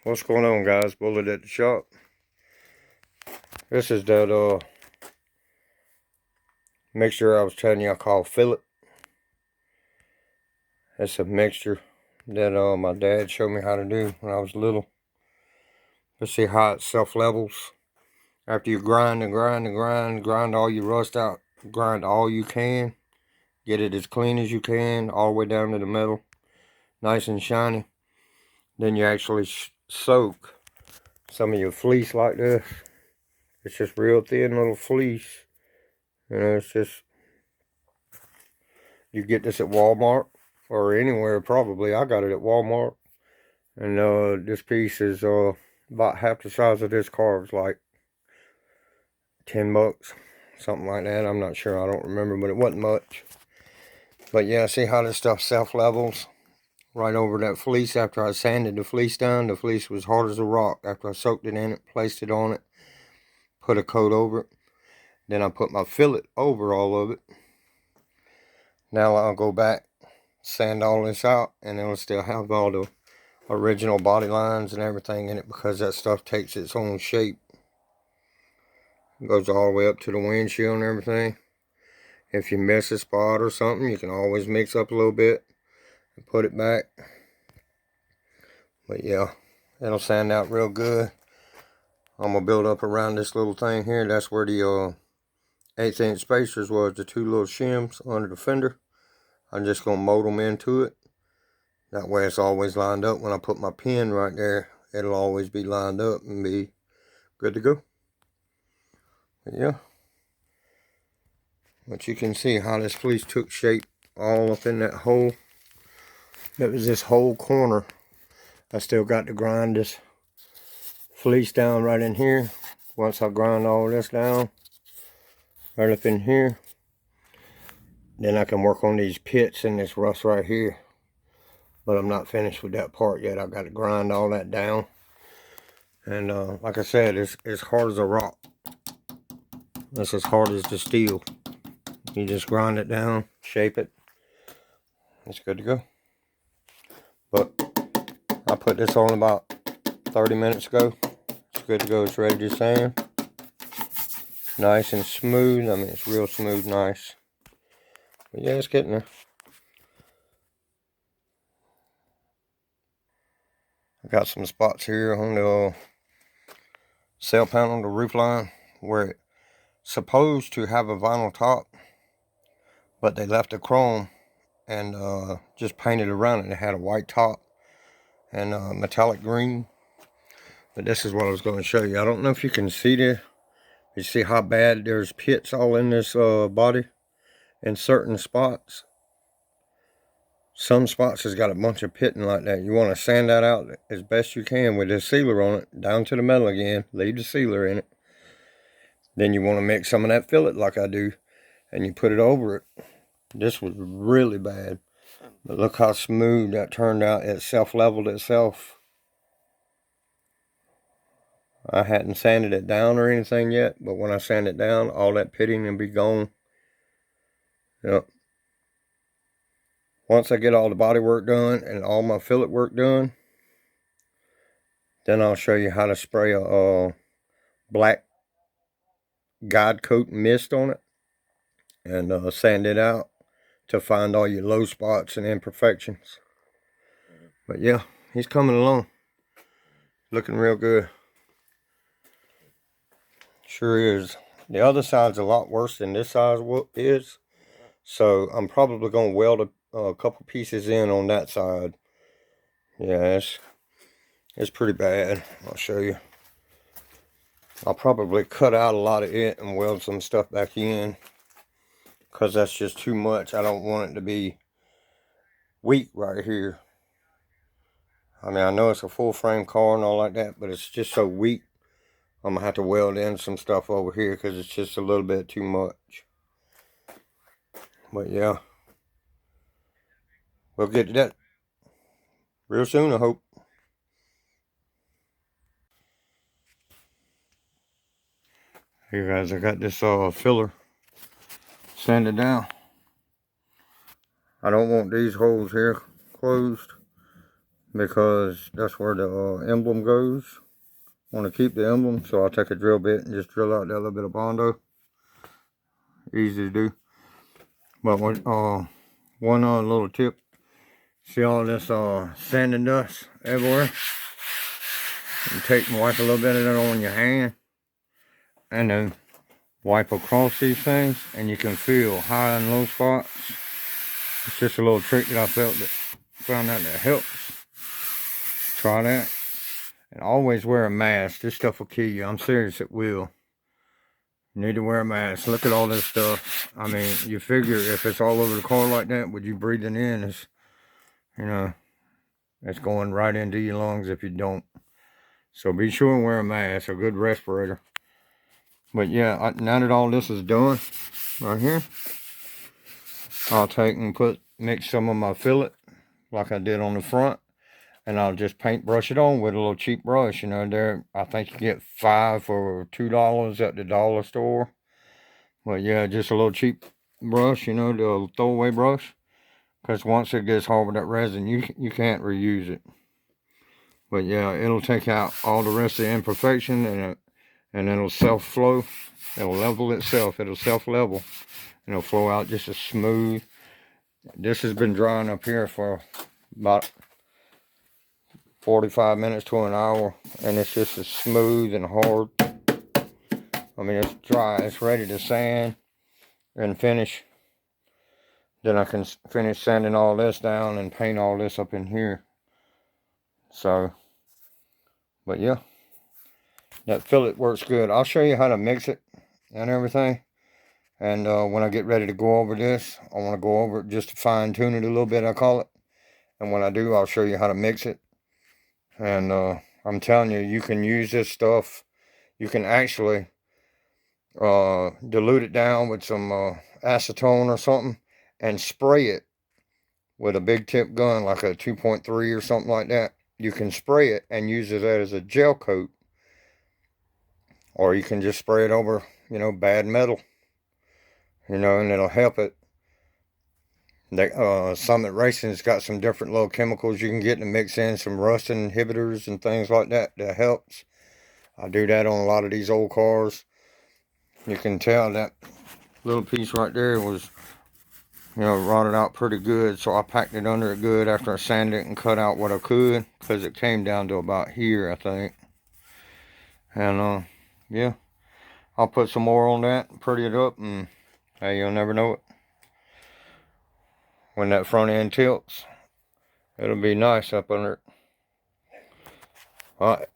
What's going on, guys? Bullet at the shop. This is that mixture I was telling you I call FILLET. It's a mixture that my dad showed me how to do when I was little. Let's see how it self-levels. After you grind and grind and grind all your rust out, grind all you can. Get it as clean as you can, all the way down to the metal. Nice and shiny. Then you actually soak some of your fleece like this. It's just real thin little fleece. You know, it's just, you get this at Walmart or anywhere probably. I got it at Walmart. And this piece is about half the size of this car. It's like 10 bucks. Something like that. I'm not sure. I don't remember, but it wasn't much. But yeah, see how this stuff self-levels right over that fleece. After I sanded the fleece down, the fleece was hard as a rock. After I soaked it in it, placed it on it, put a coat over it. Then I put my fillet over all of it. Now I'll go back, sand all this out, and it'll still have all the original body lines and everything in it, because that stuff takes its own shape. It goes all the way up to the windshield and everything. If you miss a spot or something, you can always mix up a little bit and put it back. But yeah, it'll sand out real good. I'm going to build up around this little thing here. That's where the 1/8" spacers was, the two little shims under the fender. I'm just going to mold them into it. That way it's always lined up. When I put my pin right there, it'll always be lined up and be good to go. But yeah. But you can see how this fleece took shape all up in that hole. That was this whole corner. I still got to grind this fleece down right in here. Once I grind all this down, right up in here, then I can work on these pits and this rust right here. But I'm not finished with that part yet. I got to grind all that down. And like I said, it's hard as a rock. It's as hard as the steel. You just grind it down, shape it. It's good to go. But I put this on about 30 minutes ago. It's good to go. It's ready to sand. Nice and smooth. I mean, it's real smooth, nice. But yeah, it's getting there. I got some spots here on the sail panel, the roof line, where it's supposed to have a vinyl top, but they left the chrome and just painted around it. It had a white top and metallic green. But this is what I was going to show you. I don't know if you can see this. You see how bad there's pits all in this body in certain spots. Some spots has got a bunch of pitting like that. You want to sand that out as best you can with this sealer on it, down to the metal again. Leave the sealer in it. Then you want to mix some of that fillet like I do, and you put it over it. This was really bad. But look how smooth that turned out. It self-leveled itself. I hadn't sanded it down or anything yet, but when I sand it down, all that pitting will be gone. Yep. Once I get all the body work done and all my fillet work done, then I'll show you how to spray a black guide coat mist on it and sand it out to find all your low spots and imperfections. But yeah, he's coming along. Looking real good. Sure is. The other side's a lot worse than this side is. So I'm probably going to weld a couple pieces in on that side. Yeah, it's pretty bad. I'll show you. I'll probably cut out a lot of it and weld some stuff back in, because that's just too much. I don't want it to be weak right here. I mean, I know it's a full frame car and all like that, but it's just so weak. I'm going to have to weld in some stuff over here because it's just a little bit too much. But yeah, we'll get to that real soon, I hope. Here guys, I got this filler sanded down. I don't want these holes here closed. because that's where the emblem goes. Want to keep the emblem, so I'll take a drill bit and just drill out that little bit of Bondo. Easy to do. But one little tip. See all this sand and dust everywhere? You take and wipe a little bit of that on your hand, and then wipe across these things, and you can feel high and low spots. It's just a little trick that I found out that helps. Try that. And always wear a mask. This stuff will kill you. I'm serious, it will. You need to wear a mask. Look at all this stuff. I mean, you figure if it's all over the car like that, with you breathing in, it's, you know, it's going right into your lungs if you don't. So be sure and wear a mask, a good respirator. But yeah, now that all this is done right here, I'll take and mix some of my fillet like I did on the front, and I'll just paintbrush it on with a little cheap brush. You know, there, I think you get 5 for $2 at the dollar store. But yeah, just a little cheap brush, you know, the throwaway brush. Because once it gets hard with that resin, you can't reuse it. But yeah, it'll take out all the rest of the imperfection, and it'll self-flow. It'll level itself. It'll self-level. And it'll flow out just as smooth. This has been drying up here for about 45 minutes to an hour, and it's just as smooth and hard. I mean, it's dry. It's ready to sand and finish. Then I can finish sanding all this down and paint all this up in here. So, but yeah, that fillet works good. I'll show you how to mix it and everything. And when I get ready to go over this, I want to go over it just to fine tune it a little bit, I call it. And when I do, I'll show you how to mix it. And I'm telling you, you can use this stuff. You can actually dilute it down with some acetone or something and spray it with a big tip gun, like a 2.3 or something like that. You can spray it and use it as a gel coat. Or you can just spray it over, you know, bad metal. You know, and it'll help it. Summit Racing's got some different little chemicals you can get to mix in some rust inhibitors and things like that. That helps. I do that on a lot of these old cars. You can tell that little piece right there was, you know, rotted out pretty good. So I packed it under it good after I sanded it and cut out what I could, because it came down to about here, I think. And yeah, I'll put some more on that, pretty it up, and hey, you'll never know it. When that front end tilts, it'll be nice up under it. Alright,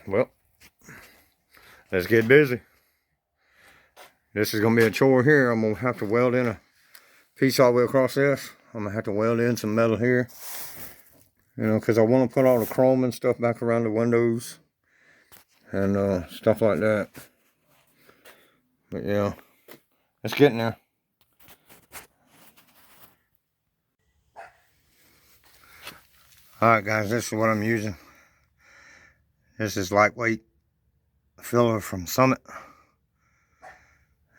well, let's get busy. This is going to be a chore here. I'm going to have to weld in a piece all the way across this. I'm going to have to weld in some metal here. You know, because I want to put all the chrome and stuff back around the windows. And stuff like that. But yeah, it's getting there. Alright guys, this is what I'm using. This is lightweight filler from Summit.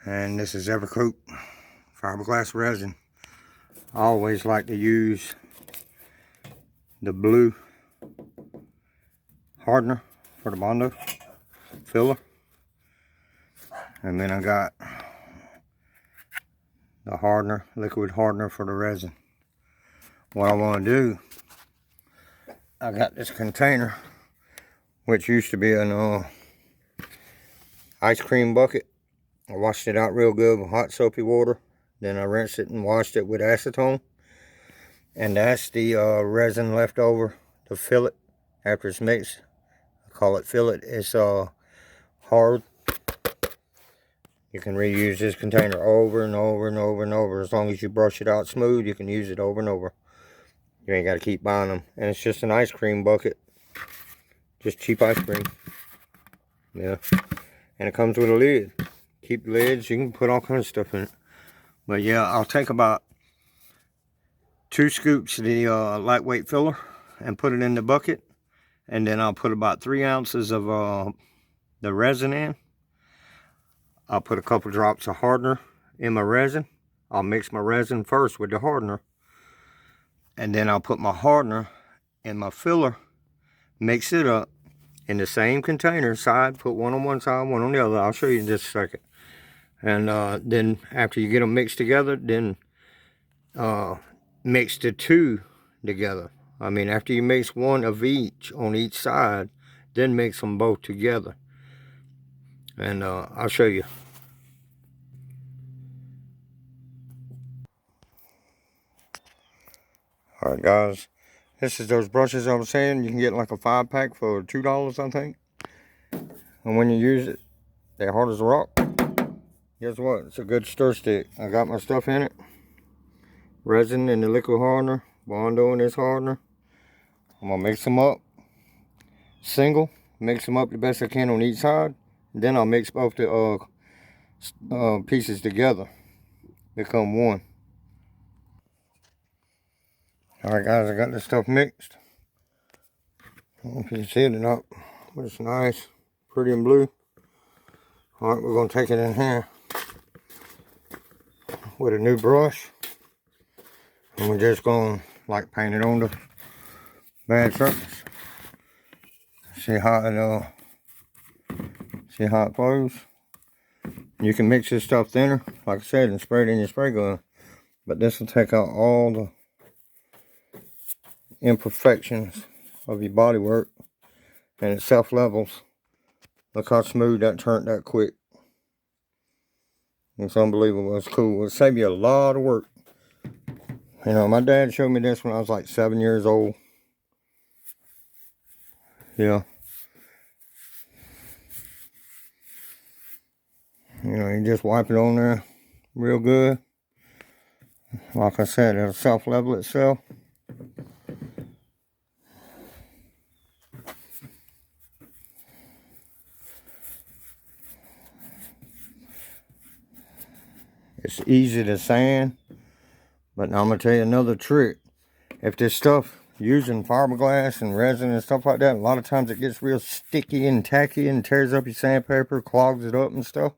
And this is Evercoat fiberglass resin. I always like to use the blue hardener for the Bondo filler. And then I got the hardener, liquid hardener for the resin. What I want to do, I got this container, which used to be an ice cream bucket. I washed it out real good with hot soapy water. Then I rinsed it and washed it with acetone. And that's the resin left over, the fillet, after it's mixed. I call it fillet. It's hard. You can reuse this container over and over and over and over. As long as you brush it out smooth, you can use it over and over. You ain't got to keep buying them. And it's just an ice cream bucket. Just cheap ice cream. Yeah. And it comes with a lid. Keep the lids. You can put all kinds of stuff in it. But yeah, I'll take about 2 scoops of the lightweight filler and put it in the bucket. And then I'll put about 3 ounces of the resin in. I'll put a couple drops of hardener in my resin. I'll mix my resin first with the hardener. And then I'll put my hardener and my filler, mix it up in the same container side, put one on one side, one on the other. I'll show you in just a second. And then after you get them mixed together, then mix the two together. I mean, after you mix one of each on each side, then mix them both together. And I'll show you. Alright guys, this is those brushes I was saying. You can get like a 5-pack for $2, I think. And when you use it, they're hard as a rock. Guess what? It's a good stir stick. I got my stuff in it. Resin and the liquid hardener. Bondo and this hardener. I'm going to mix them up. Single. Mix them up the best I can on each side. Then I'll mix both the pieces together. Become one. Alright guys, I got this stuff mixed. I don't know if you can see it or not, but it's nice, pretty and blue. Alright, we're going to take it in here with a new brush. And we're just going to like paint it on the bad surface. See how it flows. You can mix this stuff thinner, like I said, and spray it in your spray gun. But this will take out all the imperfections of your body work, and it self levels. Look how smooth that turned that quick. It's unbelievable. It's cool. It'll save you a lot of work. You know, my dad showed me this when I was like 7 years old. Yeah. You know, you just wipe it on there real good. Like I said, it'll self level itself. It's easy to sand, but now I'm going to tell you another trick. If this stuff, using fiberglass and resin and stuff like that, a lot of times it gets real sticky and tacky and tears up your sandpaper, clogs it up and stuff.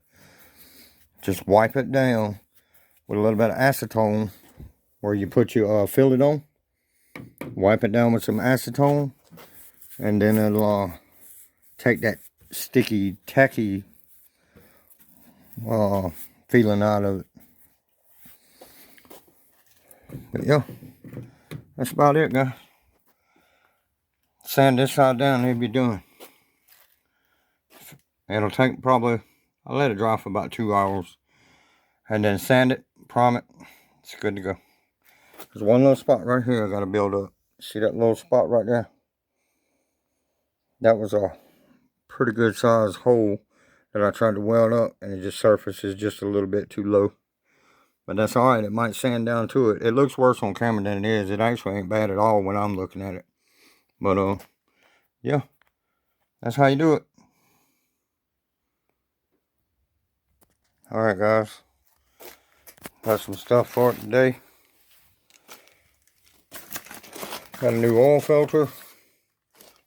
Just wipe it down with a little bit of acetone where you put your fillet on. Wipe it down with some acetone, and then it'll take that sticky, tacky feeling out of it. But yeah, that's about it, guys. Sand this side down, it'll be done. It'll take probably, I'll let it dry for about 2 hours. And then sand it, prime it. It's good to go. There's one little spot right here I got to build up. See that little spot right there? That was a pretty good sized hole that I tried to weld up, and it just surfaces just a little bit too low. But that's alright, it might sand down to it. It looks worse on camera than it is. It actually ain't bad at all when I'm looking at it. But yeah, that's how you do it. Alright guys, got some stuff for it today. Got a new oil filter.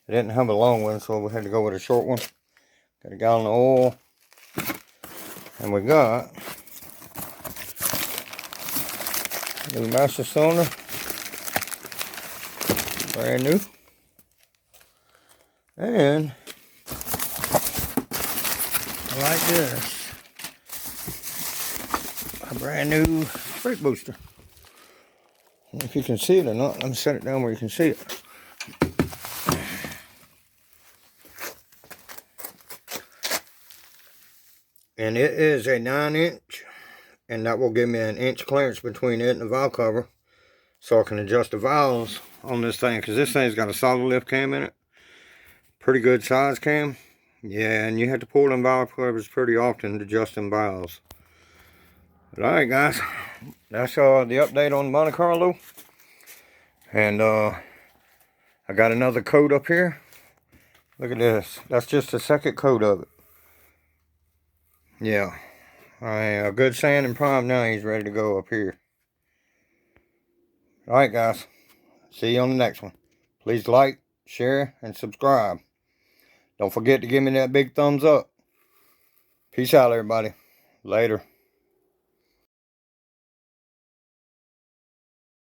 I didn't have a long one, so we had to go with a short one. Got a gallon of oil. And we got a new master cylinder. Brand new. And like this, a brand new brake booster. I don't know if you can see it or not. Let me set it down where you can see it. And it is a 9-inch, and that will give me an inch clearance between it and the valve cover, so I can adjust the valves on this thing, because this thing's got a solid lift cam in it. Pretty good size cam. Yeah, and you have to pull them valve covers pretty often to adjust them valves. Alright guys, that's the update on Monte Carlo. And I got another coat up here. Look at this. That's just the second coat of it. Yeah. A good sand and prime now, he's ready to go up here. Alright guys, see you on the next one. Please like, share, and subscribe. Don't forget to give me that big thumbs up. Peace out everybody. Later.